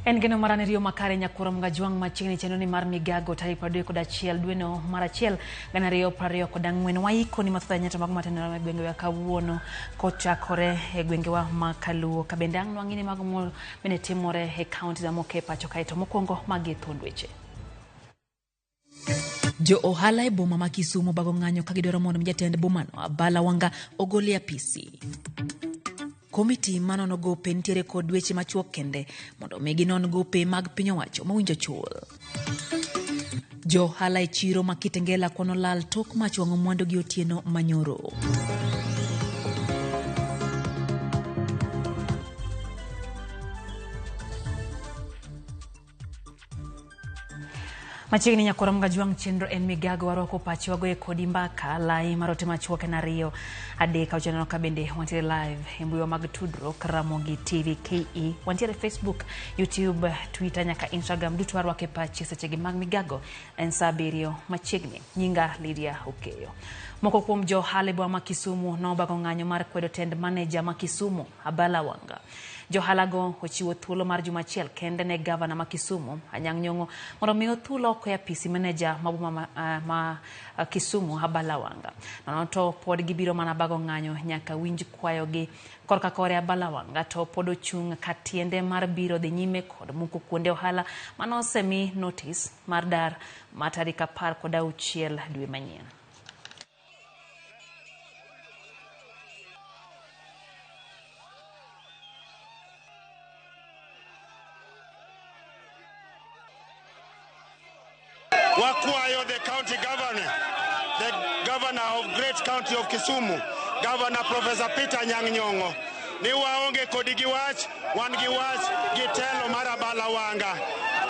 En geno marane rio makare nyakuro mga juang machini cheno ni mar Migago tarik pradwe koda chiel dueno marachiel gana rio prario koda ngwen waiko ni mathoda nyata mag matendo na gwenge wa kawuono kochakore e gwenge wa makaluo kabende ang nwangini mag mol bene timore e county za moke pacho kaito mokwongo magi thondweche. Jo ohala e boma ma Kisumu bago ng'anyo kagidoro mondo jatend bomano Abala Wanga ogoli apisi. Komiti manono gope ntiere kod dweche machuok kende mondo migi non gope mag piny owacho mawinjo chul. Jo ohala e chiro ma Kitengela kono lal tok machwango mwandu gi otieno manyoro. Machigni nyakoro mga juang chenro en Migago waroko pachi wagoye kodi mbaka lai marote machuoke na rio adeka uchanano kabende wantiere live embuyo mag tudro Ramogi TV KE wantiere Facebook, YouTube, Twitter nyaka Instagram dutu warwake pachi sechegi mag Migago en sabirio machigni nyinga Lydia Ukeyo. Moko kuom jo halebo ma Kisumu no bago ng'anyo mar kwedo tend manager ma Kisumu Abala Wanga. Jo halago ochiwo thuolo mar juma achiel kende ne gavana ma Kisumu Anyang' Nyong'o mondo miyo thuolo ko ya PC manager ma Kisumu Abala Wanga. Nono to pod gibiro mana bago ng'anyo nyaka winj kwayo gi korka kore Abala Wanga to pod ochung' katiende mar biro dhi nyime kod muko kuonde ohala manosemi notice mar dar tarik 16 dwe manyien. Wakwayo the county governor, the governor of great county of Kisumu, Governor Professor Peter Anyang' Nyong'o, ni waonge kodi giwach, wan giwach gitelo mar Abala Wanga,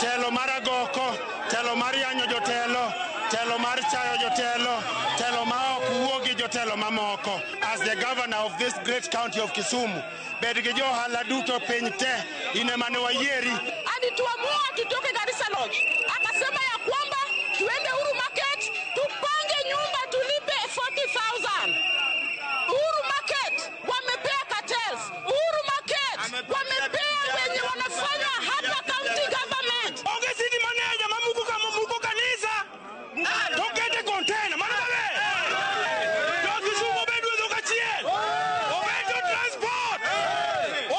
telo mar agoko, telo mar yanyo jotelo, telo mar chayo jotelo, telo ma ok wuogi jotelo mamoko. As the governor of this great county of Kisumu, bed gi johala duto piny te, ine mane wayieri. Alituamua tutoke Garissa Lodge, akasema ya kwamba tuende Uhuru Market, tupange nyumba tulipe 40,000. Uhuru Market wamepea cartels. Uhuru Market wamepea wenye wanafanya hapa county government. Onge city manager mamuko kanisa. Tokete container manabe. Kisumu bedu dokachie. Obedo transport.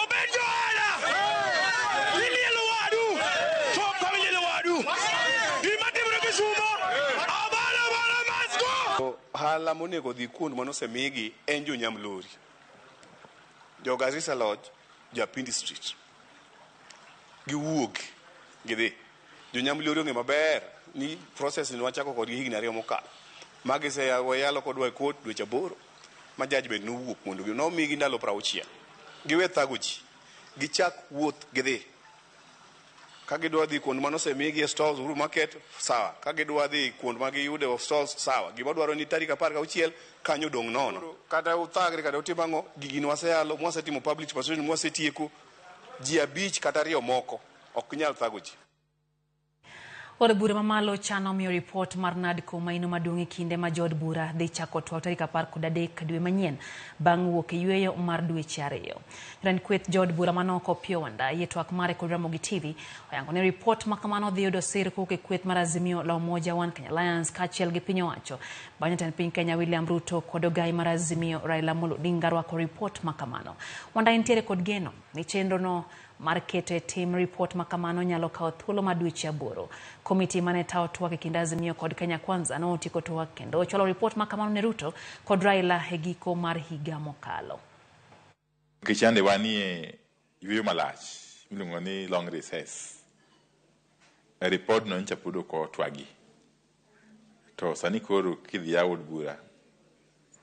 Obedo ala. Lilielo wadu. Top kamile wadu. Hala monego dhi kuond manosemigi en jo Nyamlori, jo Garissa Lodge, jo Pindi Street. Giwuok gidhi. Jo Nyamlori ong'e maber ni process ni wachako kod higni 2 mokalo. Magi se yalo kodwa court dweche 8 ma judgment nowuok mondo nomigi ndalo 60. Giwe thago ji. Gichak wuoth gidhi. Kagidwa dhi kuond manosemigi stalls Uhuru Market sawa, kagidwa dhi kuond magi yude stalls sawa, gima dwaro ni tarik 16 kanyo dong' nono. Kata uthagre kata utimango gigini waseyalo mwasetimo public participation mwasetieko ji 5 kata 2 moko ok nyal thago ji. Od bura mamalo chano miyo report mar NADCO maino madungi kinde ma jod bura dhi chako twak tarik 13 dwe manyien bang' wuok e yweyo mar dweche 2. Ran kweth jod bura manoko Pio Wanda yetwak mare kod Ramogi TV oyango ne report makamano dhi yudo sir kowuok e kweth mar Azimio la Umoja One Kenya Alliance kaachiel gi piny owacho bang' jatend piny Kenya William Ruto kod ogai mar Azimio Raila Amolo Odinga rwako report makamano. Wanda intiere kod geno ni chenro no mar keto e tim report makamano nyalo kawo thuolo mar dweche 8. Komiti mane tawo twak e kind Azimio kod Kenya Kwanza notieko twak kendo ochwalo report makamano ne Ruto kod Raila e giko mar higa mokalo. Kichande wanie yweyo malach miluongo ni long recess. Report no ncha pudo ko twagi. To sani koro kidhi yawo od bura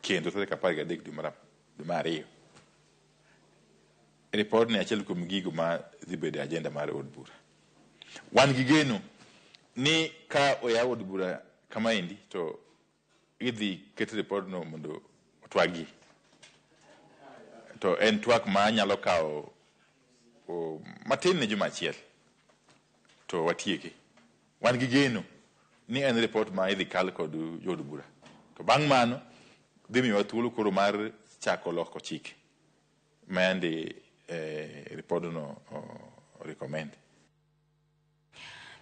kendo tarik 13 dwe mar 2. Report ni achiel kuom gigo ma dhi bedo agenda mar od bura. Wan gi geno ni ka oyaw od bura kama endi to idhi keto report no mondo twagi. To en twak ma nyalo kawo matin ne juma achiel to watieki. Wan gi geno ni en report ma idhi kal kod jod bura. To bang' mano dhi miyo thuolo koro mar chako loko chike. Mande report no recommend.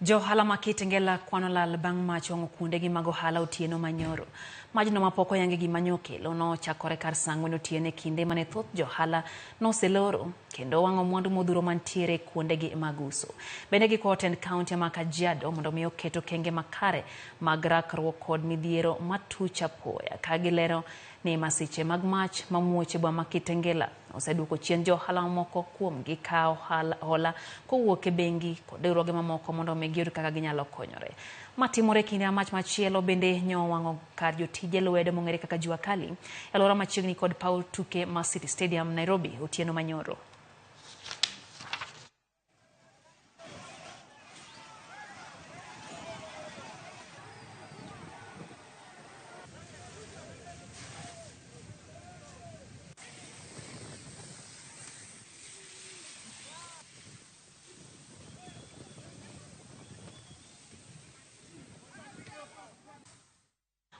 Johala ma Kitengela kwano lal bang' mach wang'o kuondegi mag ohala otieno manyoro. Majno mapok oyangi gima nokelo nochakore kar saa 4 otieno e kinde mane thoth johala noseloro kendo wang'o mwandu modhuro mantiere kuondegi mag uso. Bende gikwayo tend kaunti ma Kajiado mondo mi oket okenge makare mag rakruok kod midhiero matuch apoya, ka gilero ni masiche mag mach mamuoch e boma ma Kitengela oseduoko chien johala moko kuomgi kawo hola kowuok e bengi kod riwruoge mamoko mondo mi giyud kaka ginyalo konyore. Matimore kinde mach machielo bende nyo wang'o kar jotije lwedo mong'ere kaka Jua Kali e alwora machiegni kod paw tuke ma City Stadium Nairobi otieno manyoro.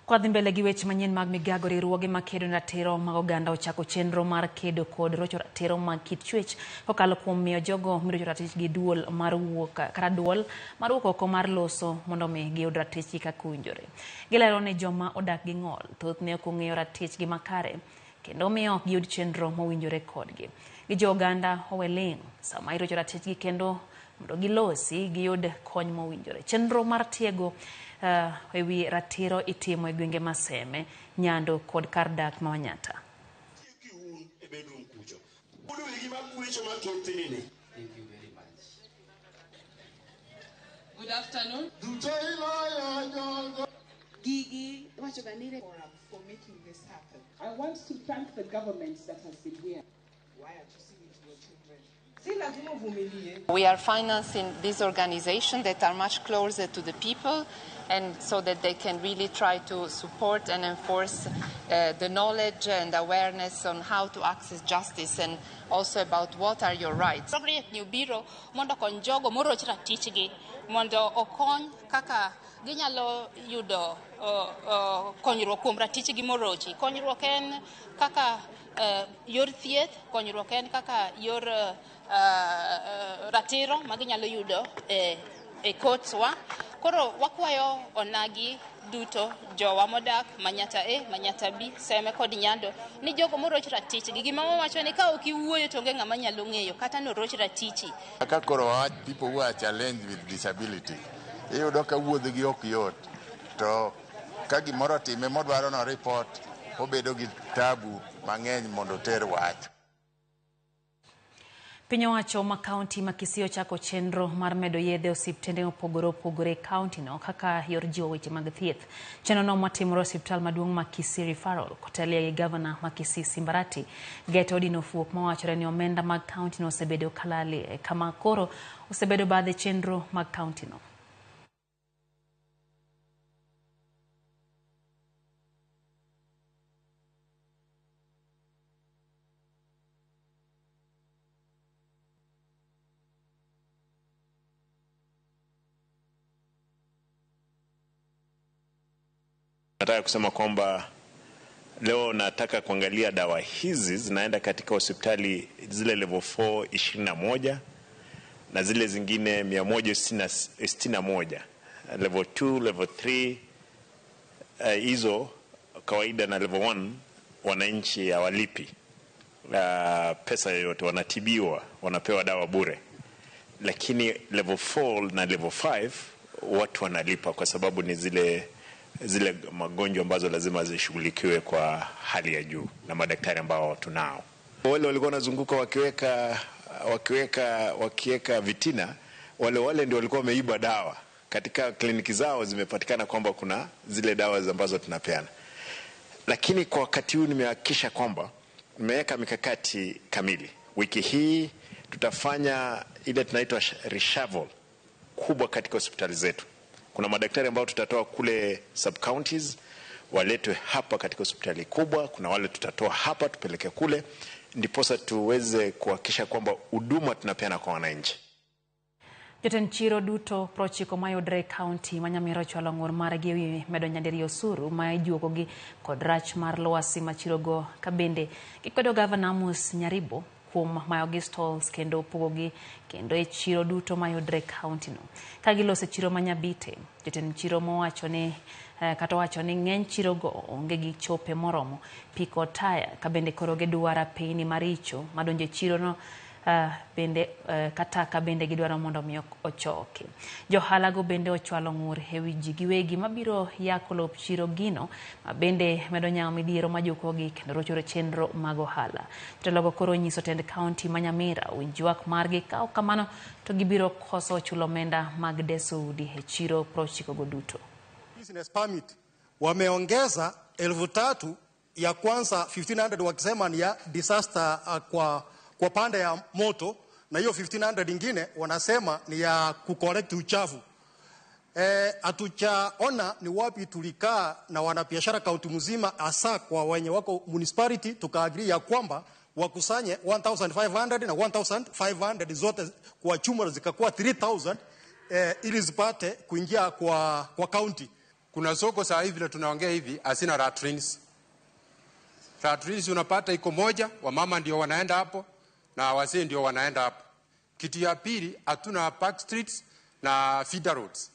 Kwa dhi mbele gi weche manyien mag Migago, riwruoge makedo ne ratiro mag oganda ochako chenro mar kedo kod rocho ratiro mag kit chwech kokalo kuom miyo jogo mirocho ratichgi duol mar wuok oko mar loso mondo mi giyud ratichgi kaka owinjore. Gilero ni joma odak gi ng'ol thothne ok ong'eyo ratichgi makare kendo miyo ok giyud chenro mowinjore kodgi. Gi jo oganda oweling sama irocho ratichgi kendo mondo gilosi giyud kony mowinjore. Chenro mar tiego ewi ratiro itimo e gwenge Maseme, Nyando kod kar dak ma Wanyata. Thank you very much. Good afternoon. Gigi Wachoganire for making this happen. I want to thank the government that has been here. Why are you singing to your children? We are financing these organizations that are much closer to the people, and so that they can really try to support and enforce the knowledge and awareness on how to access justice and also about what are your rights. New biro mondo kon jogo moroch ratichgi mondo okony kaka ginyalo yudo konyruok kuom ratichgi morochi. Konyruok en kaka yor thieth, konyruok en kaka yor ratiro maginyalo yudo e courtswa. Koro wakwayo onagi duto jowa modak Manyata A, Manyata B, Seme kod Nyando ni jogo moroch ratichgi. Gima wacho ni ka ok iwuoyo to onge ng'ama nyalo ng'eyo kata noroch ratichi. Kaka koro people who are challenged with disability iyudo ka wuodhgi ok yot, to ka gimoro time modwaro no report obedo gi tabu mang'eny mondo ter wach. Piny owacho ma kaunti ma Kisii ochako chenro mar medo yedhe osiptende opogore kaunti no kaka yor jiwo weche mag thieth. Chenro no matimore osiptal maduong' ma Kisii Referral kotelie gi gavana ma Kisii Simbarati Geto Odino Fuok mawachore ni omenda mag kaunti no osebedo kalali kama koro osebedo baadhi chenro mag kaunti no. Nataka kusema kwamba leo nataka kuangalia dawa hizi zinaenda katika hospitali zile level 4 21 na zile zingine 161 level 2 level 3 hizo kawaida, na level 1 wananchi hawalipi pesa yoyote, wanatibiwa, wanapewa dawa bure. Lakini level 4 na level 5 watu wanalipa kwa sababu ni zile magonjwa ambazo lazima zishughulikiwe kwa hali ya juu na madaktari ambao tunao. Wale walikuwa wanazunguka wakiweka vitina, wale ndio walikuwa wameiba dawa. Katika kliniki zao zimepatikana kwamba kuna zile dawa ambazo tunapeana. Lakini kwa wakati huu nimehakikisha kwamba nimeweka mikakati kamili. Wiki hii tutafanya ile tunaitwa reshuffle kubwa katika hospitali zetu. Kuna madaktari ambao tutatoa kule sub counties waletwe hapa katika hospitali kubwa. Kuna wale tutatoa hapa tupeleke kule, ndiposa tuweze kuhakikisha kwamba huduma tunapeana kwa wananchi. Jotend chiro duto prochiko mayudre kaunti manyamiro chwalo ng'ur margi ewi medo nyadiriyo osuru ma ijuogogi kod rach mar lwasi machirogo kabende gikwedo gavana Amos Nyaribo kuom mayogi stalls kendo pogogi kendo e chiro duto mayudre county no. Kagilose chiro manyabite, jotend chiro mowacho ni kata wacho ni ng'eny chiro go onge gi chope moromo, piko taya kabende koro gidwara pini maricho madonje chiro no bende kata ka bende gidwaro mondo mi ochoke. Johala go bende ochwalo ng'ur ewi ji giwegi mabiro yako lop chiro gino mabende medo nyawo midhiero majokogi kendo rochore chenro mag ohala. Jotelo koro nyiso tend county ma Nyamira winj ywak margi ka ok kamano to gibiro koso chulo omenda mag deso udi e chiro 90 go duto. Business permit wameongeza 3,000 ya kwanza 1,500 wakisema ni ya disaster kwa pande ya moto, na hiyo 1,500 ingine wanasema ni ya kucorrect uchafu. Hatujaona ni wapi tulikaa na wanabiashara kaunti mzima, hasa kwa wenye wako municipality, tukaagree ya kwamba wakusanye 1,500 na 1,500 zote kwa chuma zikakuwa 3,000 ili zipate kuingia kwa county. Kuna soko saa hivi tunaongea hivi asina latrines. Latrines unapata iko moja, wamama ndio wanaenda hapo na wazee ndio wanaenda hapo. Kitu ya pili, hatuna park streets na feeder roads.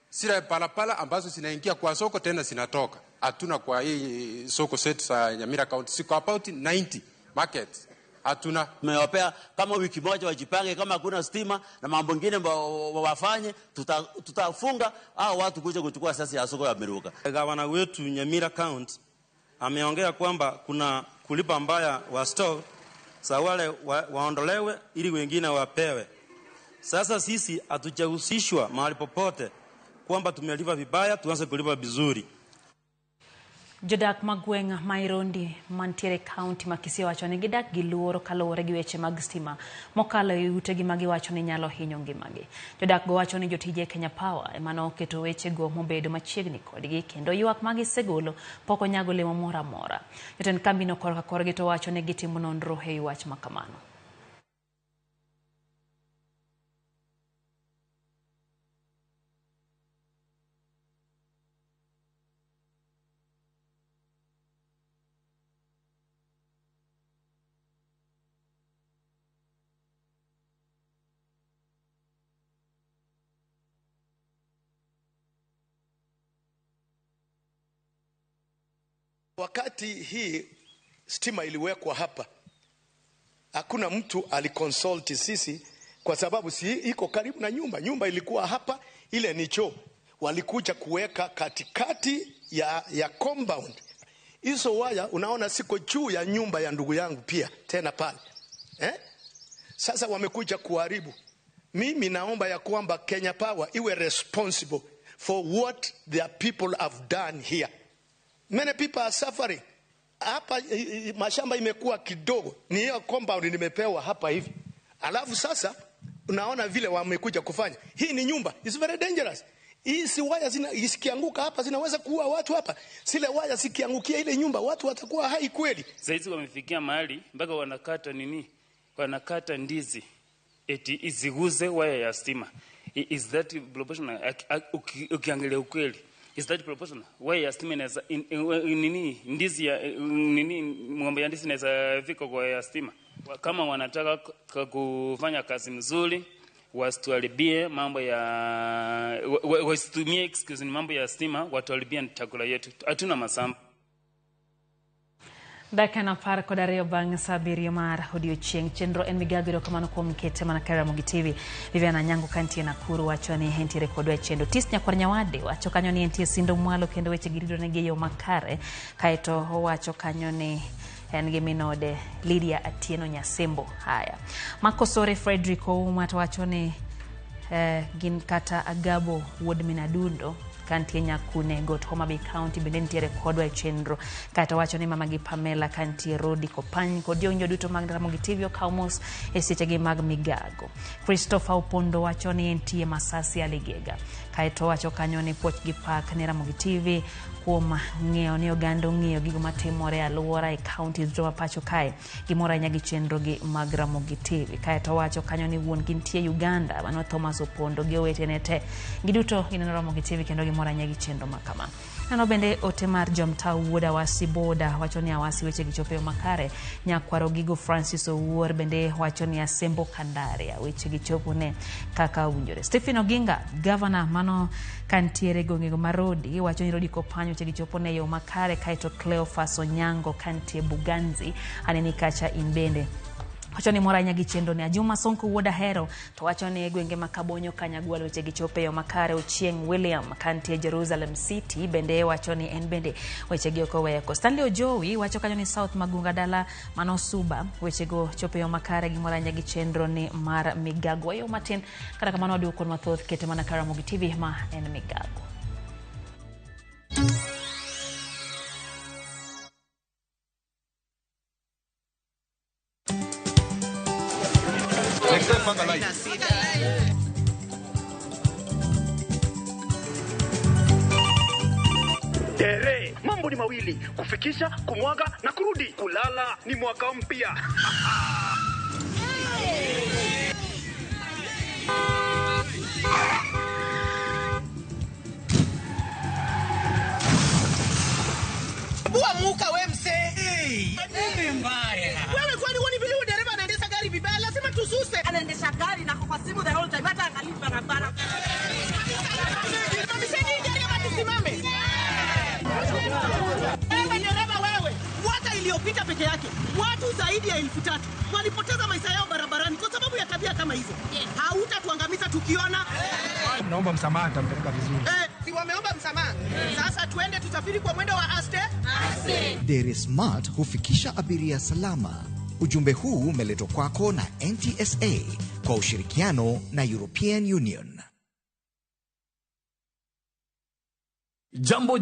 Sira palapala ambazo zinaingia kwa soko tena zinatoka. Hatuna kwa hii soko set za Nyamira County. Siko about 90 markets. Hatuna. Tumewapea kama wiki moja wajipange, kama hakuna stima na mambo mengine wafanye, tutafunga au watu kuja kuchukua sasa ya soko ya Meruka. Gavana wetu Nyamira County ameongea kwamba kuna kulipa mbaya wa store, sa wale waondolewe ili wengine wapewe. Sasa sisi hatujahusishwa mahali popote kwamba tumelipa vibaya, tuanze kulipa vizuri. Jodak magweng' Mairondi mantiere county ma Kisii wacho ni gidak gi luoro kaluwore gi weche mag stima mokalo e utegi ma giwacho ni nyalo hinyo ngimagi. Jodak go wacho ni jotije Kenya Power ema oketo weche go mobedo machiegni kodgi kendo ywak ma gisegolo pok onyago lemo moro amora. Jotend kambi no korgi to wacho ni gitimo nonro e wach ma kamano. Wakati hii stima iliwekwa hapa, hakuna mtu aliconsulti sisi kwa sababu si iko karibu na nyumba. Nyumba ilikuwa hapa, ile ni choo. Walikuja kuweka katikati ya compound. Hizo waya unaona siko juu ya nyumba ya ndugu yangu pia tena pale. Sasa wamekuja kuharibu. Mimi naomba ya kwamba Kenya Power iwe responsible for what their people have done here. Many people are suffering. Hapa mashamba imekuwa kidogo. Ni hiyo compound nimepewa hapa hivi. Alafu sasa unaona vile wamekuja kufanya. Hii ni nyumba. It's very dangerous. Hizi waya zikianguka hapa zinaweza kuua watu hapa. Sile waya zikiangukia ile nyumba watu watakuwa hai kweli. Saizi wamefikia mahali mpaka wanakata wanakata ndizi eti iziguze waya ya stima. Is that proportional? Ukiangalia ukweli, is that proportional? Waya ya stima inaweza ndizi ya ng'ombe ya ndizi inaweza fika kwa ya stima. Kama wanataka kufanya kazi mzuri, wasituharibie mambo ya wasitumie excuse ni mambo ya stima, watuharibie chakula yetu. Hatuna masamba. Dakika na par kod ariyo bang' saa 7 mar odiechieng' chenro en Migago erokamano kuom kete mana ka Ramogi TV. Viviana Nyango kantie Nakuru wacho ni entiere kodwa e chendo. Tis Nyakwar Nyawade wacho kanyo ni entie sindo mwalo kendo weche girido ne yo makare, kaeto wacho kanyo ni en gi minode Lydia Atieno Nyasembo. Haya, Makosore Frederick Ouma to wacho ni gin kata Agabo wuod Minadundo kantie Nyakune got Homa Bay County bende nitiere kodwa e chenro. Kata wacho ni mama gi Pamela kantie Rodi Kopany kod jonyo duto mag Ramogi TV okaumos e sechegi mag Migago. Christopher Opondo wacho ni entie Masasi Aligega. Kaeto wacho kanyo ni puoch gi pak ne Ramogi TV kuom ng'eyo ni oganda ng'eyo gigo matimore aluora e county zo pacho kae gimora nyagi chenro gi mag Ramogi TV. Kaeto wacho kanyo ni wuon gintie Uganda mano Thomas Opondo gi owetene te giduto gineno Ramogi TV kendo moranya gi chenro makama. Nano bende otemar jomta wuoda wasi boda wachoni awasi weche gichope makare nyakwaro gigo Francis Owuor bende wachoni asembo kandare weche gichopo ne kaka unjore. Stephen Oginga governor mano kantiere gongego marodi wachoni rodi kopanyo weche gichopo ne yo makare kaito Cleophas Onyango kantie Buganzi aneni kacha imbende wachoni moranya gichendo ne Juma Sonko wuoda hero to wachoni gwenge makabonyo kanyagwal weche gichope yo makare Ochieng William kantie Jerusalem City bende wachoni en bende weche gioko weko. Stanley Ojowi wacho kanyo ni South Magunga dala manosuba weche go chope yo makare gi moranya gichendo ne mar Migago yo matin kata kamano wadu kon mathoth kete mana Ramogi TV ma en Migago. Tere, mambo ni mawili, kufikisha, kumwaga na kurudi. Kulala ni mwaka mpya. Bua muka we mse. Wewe mbaya. Wewe kwani wani vile dereva anaendesha gari vibaya lazima tususe. Anaendesha gari na kwa simu the whole time hata angalia barabara. Mamisheni dereva tusimame. Wewe dereva wewe. Mwaka iliyopita peke yake watu zaidi ya 3,000 walipoteza maisha yao barabarani kwa sababu ya tabia kama hizo. Hautatuangamiza tukiona. Naomba msamaha tampeleka vizuri. Si wameomba msamaha. Sasa tuende tusafiri kwa mwendo wa aste. Dere Smart hufikisha abiria salama. Ujumbe huu umeletwa kwako na NTSA kwa ushirikiano na European Union. Jambo,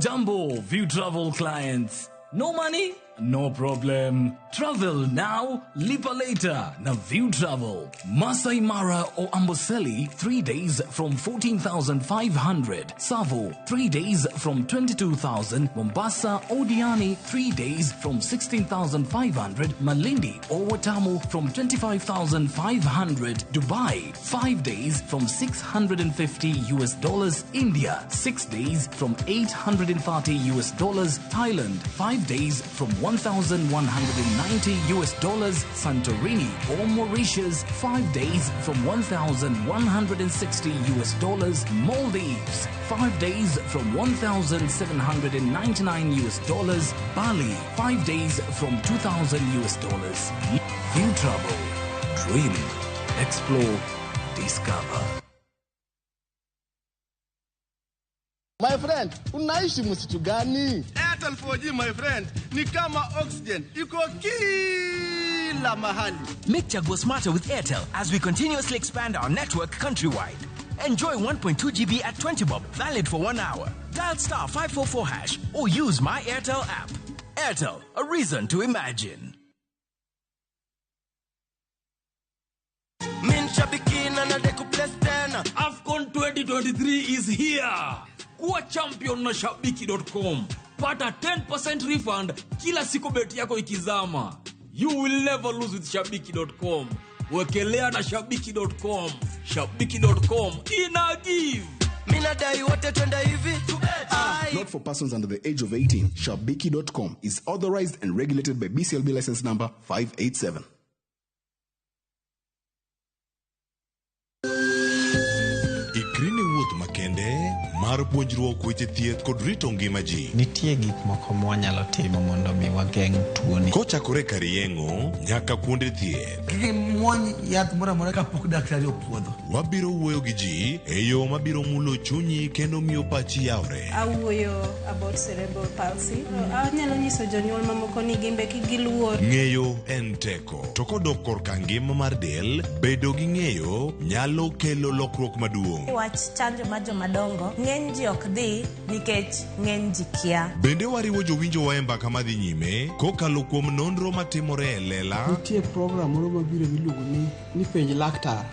View Travel clients. No money? No problem. Travel now, lipa later. Na View Travel. Masai Mara or Amboseli, 3 days from 14,500. Savo, 3 days from 22,000. Mombasa, Odiani, 3 days from 16,500. Malindi or Watamu from 25,500. Dubai, 5 days from $650. India, 6 days from $830. Thailand, 5 days from $1,190. Santorini or Mauritius, 5 days from $1,160. Maldives, 5 days from $1,799. Bali, 5 days from $2,000. View Travel, dream, explore, discover. My friend, unaishi msitu gani? Airtel 4G my friend, ni kama oxygen, iko kila mahali. Make Chaguo smarter with Airtel as we continuously expand our network countrywide. Enjoy 1.2 GB at 20 bob, valid for 1 hour. Dial star 544 hash or use my Airtel app. Airtel, a reason to imagine. AFCON 2023 is here. Kuwa champion na Shabiki.com. Pata 10% refund kila siku beti yako ikizama. You will never lose with Shabiki.com. Wekelea na Shabiki.com. Shabiki.com ina give. Not for persons under the age of 18. Shabiki.com is authorized and regulated by BCLB license number 587. Ikrini wuoth makende mar puonjruok weche thieth kod rito ngima ji. Nitie gik moko mwanyalo timo mondo mi wageng' tuoni. Kochakore kar yeng'o nyaka kuonde thieth. Muony yath moro kapok daktari opuodho. Wabiro wuoyo gi ji e yo mabiro mulo chunyi kendo miyo pachi yawre. Awuoyo about cerebral palsy. Anyalo nyiso jonyuol mamoko ni gimbe giluor. Ng'eyo en teko. To kodok korka ngima mar del, bedo gi ng'eyo nyalo kelo lokruok maduong'. Wach chanjo ma jomadongo ng'eny ji ok dhi nikech ng'eny ji kia. Bende wariwo jowinjo wa e mbaka madhi nyime kokalo kuom nonro matimore e lela. Nitie program moro mabiro miluongo ni penj laktar.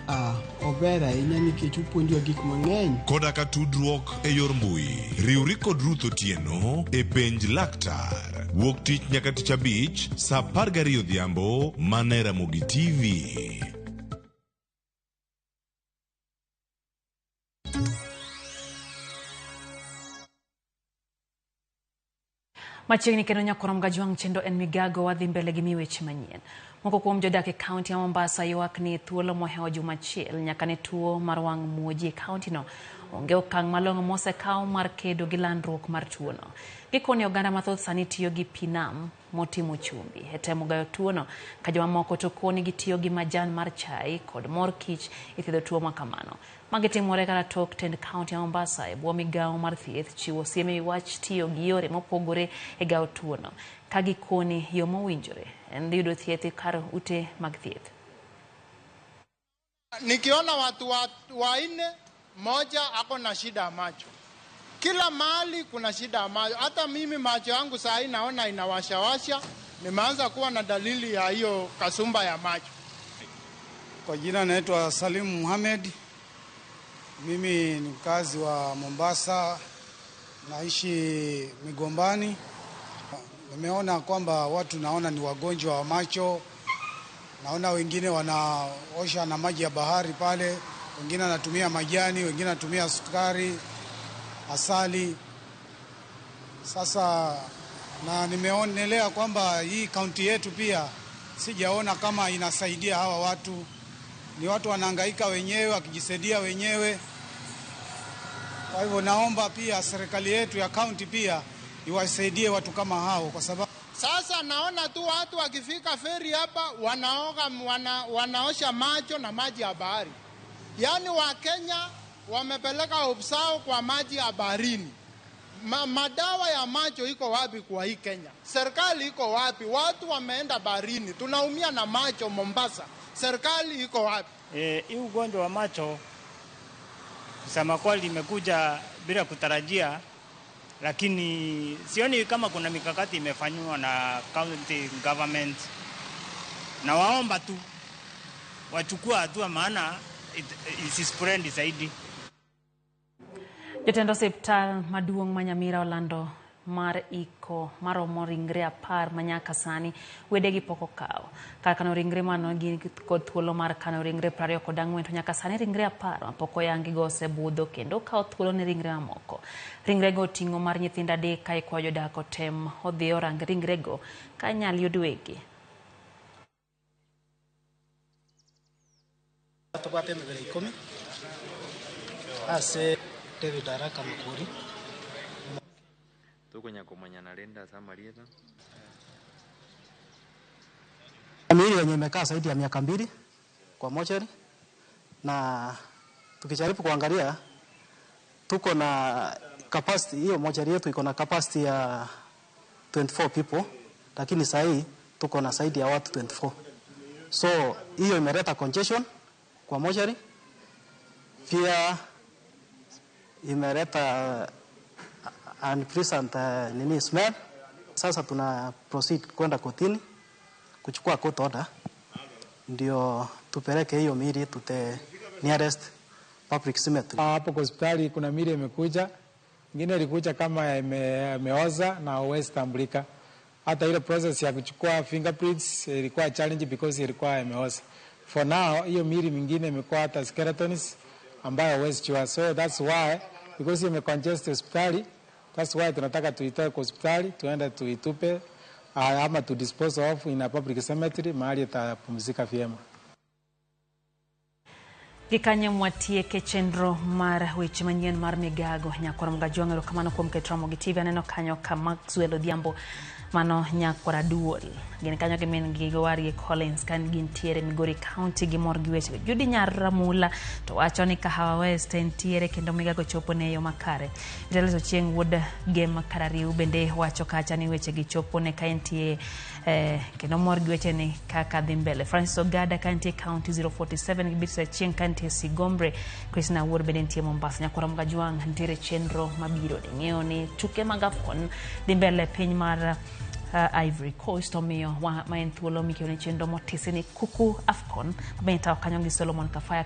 Ober ahinya nikech opuonjowa gik mang'eny. Koda ka tudruok e yor mbui. Riwri kod Ruth Otieno e penj laktar. Wuok tich nyaka tich abich saa 12 odhiambo mana Ramogi TV. Machiegni kendo nyakoro mgajuang chendo en Migago wadhi mbele gi miweche manyien. Moko kuom jodak e kaunti ya Mombasa ywak ni thuolo mohewo juma achiel nyaka ne tuo mar wang' muoji e kaunti no onge okang' malong'o mosekaw mar kedo gi landruok mar tuo no. Gikoni oganda mathoth sani tiyo gi pinam motimo chumbi e temo gayo tuo no, ka jomamoko to koni gitiyo gi majan mar chai kod mor kich e thiedho tuo makamano. Magi timore kata tok tend kaunti ya Mombasa e bwo migawo mar thieth chiwo siem ewi wach tiyo gi yore mopogore e gayo tuo no, ka gikoni yo mowinjore en yudo thieth kar ute mag thieth. Nikiona watu wanne, moja ako na shida ya macho. Kila mahali kuna shida ya macho. Hata mimi macho yangu saa hii naona inawashawasha. Nimeanza kuwa na dalili ya hiyo kasumba ya macho. Kwa jina naitwa Salim Muhammad. Mimi ni mkazi wa Mombasa, naishi Migombani. Nimeona kwamba watu naona ni wagonjwa wa macho. Naona wengine wanaosha na maji ya bahari pale, wengine wanatumia majani, wengine wanatumia sukari, asali. Sasa na nimeonelea kwamba hii kaunti yetu pia sijaona kama inasaidia hawa watu. Ni watu wanahangaika wenyewe, wakijisaidia wenyewe. Kwa hivyo naomba pia serikali yetu ya kaunti pia iwasaidie watu kama hao, kwa sababu sasa naona tu watu wakifika feri hapa wanaosha macho na maji ya bahari. Yaani Wakenya wamepeleka hopsao kwa maji ya baharini. Madawa ya macho iko wapi kwa hii Kenya? Serikali iko wapi? Watu wameenda baharini. Tunaumia na macho Mombasa. Serikali iko wapi? Hii ugonjwa wa macho kusema kweli imekuja bila kutarajia, lakini sioni kama kuna mikakati imefanywa na county government. Na waomba tu wachukua hatua, maana isispread zaidi. Jotend osiptal maduong' Manyamira Orlando mar iko maromo ringre 10 manyaka sani wedegi poko kao. Kano ringre mano gin kod thuolo mar kano ringre 24 to nyaka sani ringre 10 poko yangi go osebudho kendo kao thuolo ne ringre mamoko. Ringre go ting'o mar nyithindo 3 ka ikwa jodak otem odhi orang ringre go ka nyal yud wegi. Ase David Araka Mkuri. Tuko nyakomanya na lenda sama lieta. Mimi yenye imekaa zaidi ya miaka 2 kwa mochari, na tukijaribu kuangalia tuko na capacity, hiyo mochari yetu iko na capacity ya 24 people, lakini sasa hii tuko na zaidi ya watu 24. So hiyo imeleta congestion kwa mochari. Pia imeleta unpleasant smell. Sasa tuna proceed kwenda kotini kuchukua court order ndio tupeleke hiyo mili to the nearest public cemetery. Hapo kwa hospitali kuna mili imekuja, nyingine ilikuja kama imeoza na hauwezi tambulika. Hata ile process ya kuchukua fingerprints ilikuwa challenge because ilikuwa imeoza. For now hiyo mili mingine imekuwa hata skeletons ambayo hauwezi jua. So that's why, because imecongest hospitali, that's why tunataka tuitoe kwa hospitali tuende tuitupe ama to dispose of in a public cemetery mahali itapumzika vyema. Gikanye mwatieke chenro mar weche manyien mar Migago nyakora mgajuang erokamano kuom keto Ramogi TV. Aneno kanyo ka Maxwell Odhiambo mano nyakora duol. Gin kanyo gi min gi wari Collins kan gintiere Migori County gi mor gi weche. Judi Nyaramula to wacho ni Kahawa West entiere kendo Migago chopo ne yo makare. Vitaleso chieng' wuod game Karariu bende wacho kacha ni weche gi chopo ne ka entie kendo mor gi weche ni kaka dhi mbele. Francis Ogada ka entie County 047 gi bitsa chieng' ka entie Sigombre. Krishna Ward bende entie Mombasa. Nyakora mgajuang ntiere chenro mabiro ng'eyo ni tuke mag AFCON dhi mbele piny mar Ivory Coast omiyo ma en thuolo mikione chenro motisini kuku AFCON. Benta wakanyo gi Solomon Kafaya